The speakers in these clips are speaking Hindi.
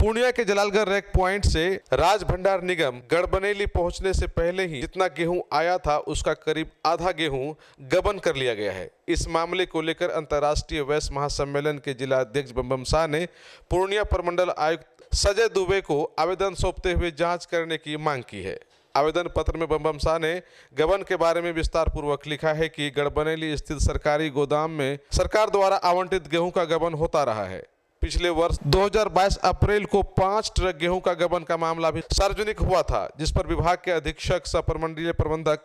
पूर्णिया के जलालगढ़ रैक पॉइंट से राज भंडार निगम गड़बनेली पहुंचने से पहले ही जितना गेहूं आया था उसका करीब आधा गेहूं गबन कर लिया गया है। इस मामले को लेकर अंतर्राष्ट्रीय वैश्य महासम्मेलन के जिला अध्यक्ष बम शाह ने पूर्णिया प्रमंडल आयुक्त संजय दुबे को आवेदन सौंपते हुए जांच करने की मांग की है। आवेदन पत्र में बम शाह ने गबन के बारे में विस्तार पूर्वक लिखा है कि गड़बनेली स्थित सरकारी गोदाम में सरकार द्वारा आवंटित गेहूं का गबन होता रहा है। पिछले वर्ष 2022 अप्रैल को 5 ट्रक गेहूं का गबन का मामला भी सार्वजनिक हुआ था, जिस पर विभाग के अधीक्षक सह प्रमंडलीय प्रबंधक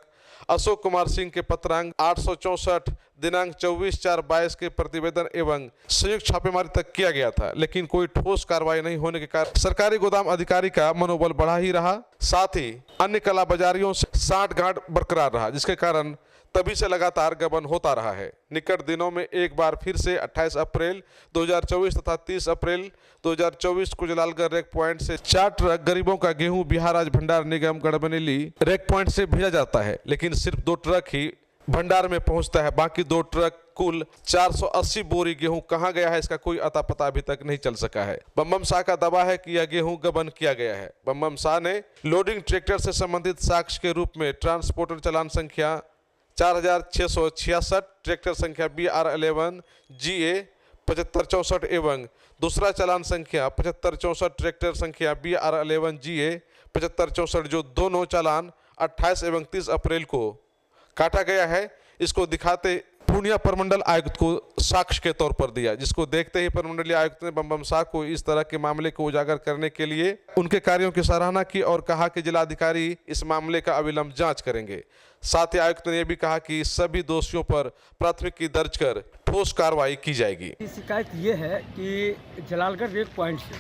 अशोक कुमार सिंह के पत्रांक 864 दिनांक 24/4/22 के प्रतिवेदन एवं संयुक्त छापेमारी तक किया गया था, लेकिन कोई ठोस कार्रवाई नहीं होने के कारण सरकारी गोदाम अधिकारी का मनोबल बढ़ा ही रहा, साथ ही अन्य कालाबाजारियों से सांठगांठ बरकरार रहा, जिसके कारण तभी से लगातार गबन होता रहा है। निकट दिनों में एक बार फिर से 28 अप्रैल 2024 तथा 30 अप्रैल 2024 को जलालगढ़ रैक पॉइंट से 4 ट्रक गरीबों का गेहूं बिहार राज्य भंडार निगम गड़बनेली रैक पॉइंट से भेजा जाता है, लेकिन सिर्फ 2 ट्रक ही भंडार में पहुंचता है। बाकी 2 ट्रक कुल 480 बोरी गेहूं कहां गया है, इसका कोई अता पता अभी तक नहीं चल सका है। बम शाह का दावा है कि यह गेहूं गबन किया गया है। बम शाह ने लोडिंग ट्रैक्टर से संबंधित साक्ष्य के रूप में ट्रांसपोर्टर चालान संख्या 4666, ट्रैक्टर संख्या BR11 GA 7564 एवं दूसरा चालान संख्या 7564, ट्रैक्टर संख्या BR11 GA 7564, जो दोनों चालान 28 एवं 30 अप्रैल को काटा गया है, इसको दिखाते पूर्णिया प्रमंडल आयुक्त को साक्ष्य के तौर पर दिया, जिसको देखते ही प्रमंडलीय आयुक्त ने बम शाह को इस तरह के मामले को उजागर करने के लिए उनके कार्यों की सराहना की और कहा कि जिलाधिकारी इस मामले का अविलंब जांच करेंगे। साथ ही आयुक्त ने यह भी कहा कि सभी दोषियों पर प्राथमिकी दर्ज कर ठोस कार्रवाई की जाएगी। शिकायत ये है कि जलालगढ़ रेक पॉइंट से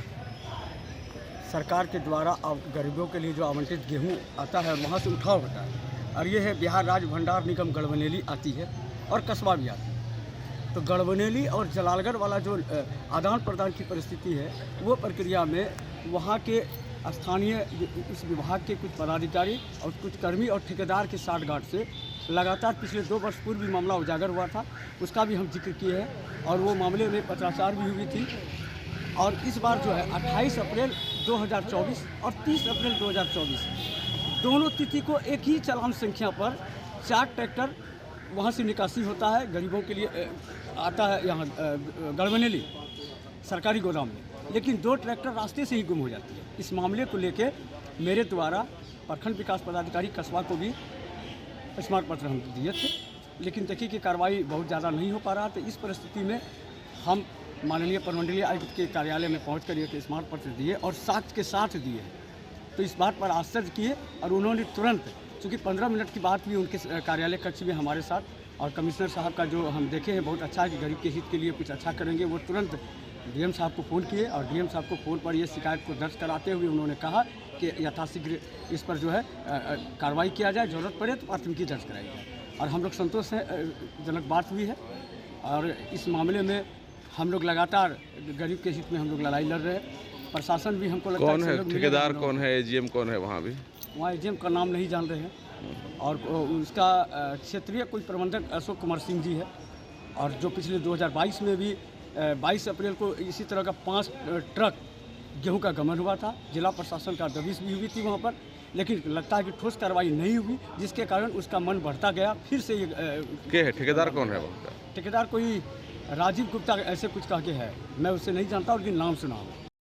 सरकार के द्वारा गरीबों के लिए जो आवंटित गेहूँ आता है वहाँ से उठाव होता है, और ये है बिहार राज्य भंडार निगम गड़बनेली आती है और कस्बा भी आता है। तो गड़बनेली और जलालगढ़ वाला जो आदान प्रदान की परिस्थिति है, वो प्रक्रिया में वहाँ के स्थानीय इस विभाग के कुछ पदाधिकारी और कुछ कर्मी और ठेकेदार के साठगांठ से लगातार पिछले 2 वर्ष पूर्व भी मामला उजागर हुआ था, उसका भी हम जिक्र किए हैं और वो मामले में पत्राचार भी हुई थी। और इस बार जो है 28 अप्रैल 2024 और 30 अप्रैल 2024 दोनों तिथि को एक ही चालान संख्या पर 4 ट्रैक्टर वहाँ से निकासी होता है, गरीबों के लिए आता है यहाँ गड़बनेली सरकारी गोदाम में, लेकिन 2 ट्रैक्टर रास्ते से ही गुम हो जाती है। इस मामले को लेके मेरे द्वारा प्रखंड विकास पदाधिकारी कस्बा को भी स्मारक पत्र हम दिए थे, लेकिन देखिए कि कार्रवाई बहुत ज़्यादा नहीं हो पा रहा। तो इस परिस्थिति में हम माननीय प्रमंडलीय आयुक्त के कार्यालय में पहुँच कर एक स्मारक पत्र दिए और साक्ष्य के साथ दिए। तो इस बात पर आश्चर्य किए और उन्होंने तुरंत, चूँकि 15 मिनट की बात हुई उनके कार्यालय कक्ष में हमारे साथ, और कमिश्नर साहब का जो हम देखे हैं बहुत अच्छा है कि गरीब के हित के लिए कुछ अच्छा करेंगे, वो तुरंत डीएम साहब को फ़ोन किए और डीएम साहब को फ़ोन पर ये शिकायत को दर्ज कराते हुए उन्होंने कहा कि यथाशीघ्र इस पर जो है कार्रवाई किया जाए, ज़रूरत पड़े तो प्राथमिकी दर्ज कराई जाए। और हम लोग संतोष जनक बात हुई है और इस मामले में हम लोग लगातार गरीब के हित में हम लोग लड़ाई लड़ रहे हैं। प्रशासन भी हमको लगता है, कौन है ठेकेदार, कौन है एजीएम, कौन है वहाँ भी? वहाँ एजीएम का नाम नहीं जान रहे हैं और उसका क्षेत्रीय कोई प्रबंधक अशोक कुमार सिंह जी है, और जो पिछले 2022 में भी 22 अप्रैल को इसी तरह का 5 ट्रक गेहूं का गमन हुआ था। जिला प्रशासन का दबिश भी हुई थी वहाँ पर, लेकिन लगता है कि ठोस कार्रवाई नहीं हुई, जिसके कारण उसका मन बढ़ता गया। फिर से ये क्या है ठेकेदार, कौन है वहाँ का? ठेकेदार कोई राजीव गुप्ता ऐसे कुछ कह के है, मैं उससे नहीं जानता, लेकिन नाम सुना हूँ।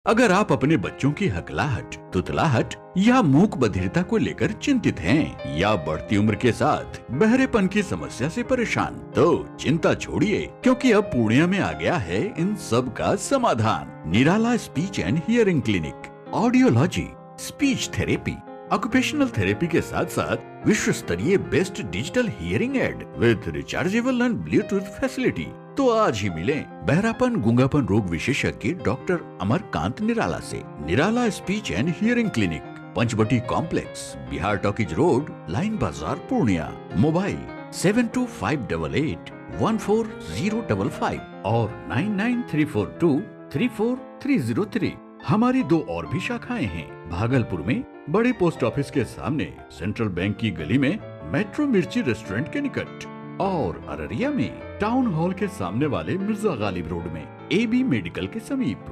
अगर आप अपने बच्चों की हकलाहट, तुतलाहट या मूक बधिरता को लेकर चिंतित हैं या बढ़ती उम्र के साथ बहरेपन की समस्या से परेशान, तो चिंता छोड़िए, क्योंकि अब पूर्णिया में आ गया है इन सब का समाधान। Nirala speech and hearing clinic, audiology, speech therapy, occupational therapy के साथ साथ विश्व स्तरीय best digital hearing aid with rechargeable and Bluetooth facility. तो आज ही मिलें बहरापन गूंगापन रोग विशेषज्ञ डॉक्टर अमरकांत निराला से। Nirala speech and hearing clinic, Panchvati complex, Bihar talkies road, line Bazar, Purnia. Mobile 7258814055 और 9934234303। हमारी 2 और भी शाखाएं हैं, भागलपुर में बड़े पोस्ट ऑफिस के सामने, सेंट्रल बैंक की गली में, मेट्रो मिर्ची रेस्टोरेंट के निकट, और अररिया में टाउन हॉल के सामने वाले मिर्जा गालिब रोड में AB मेडिकल के समीप।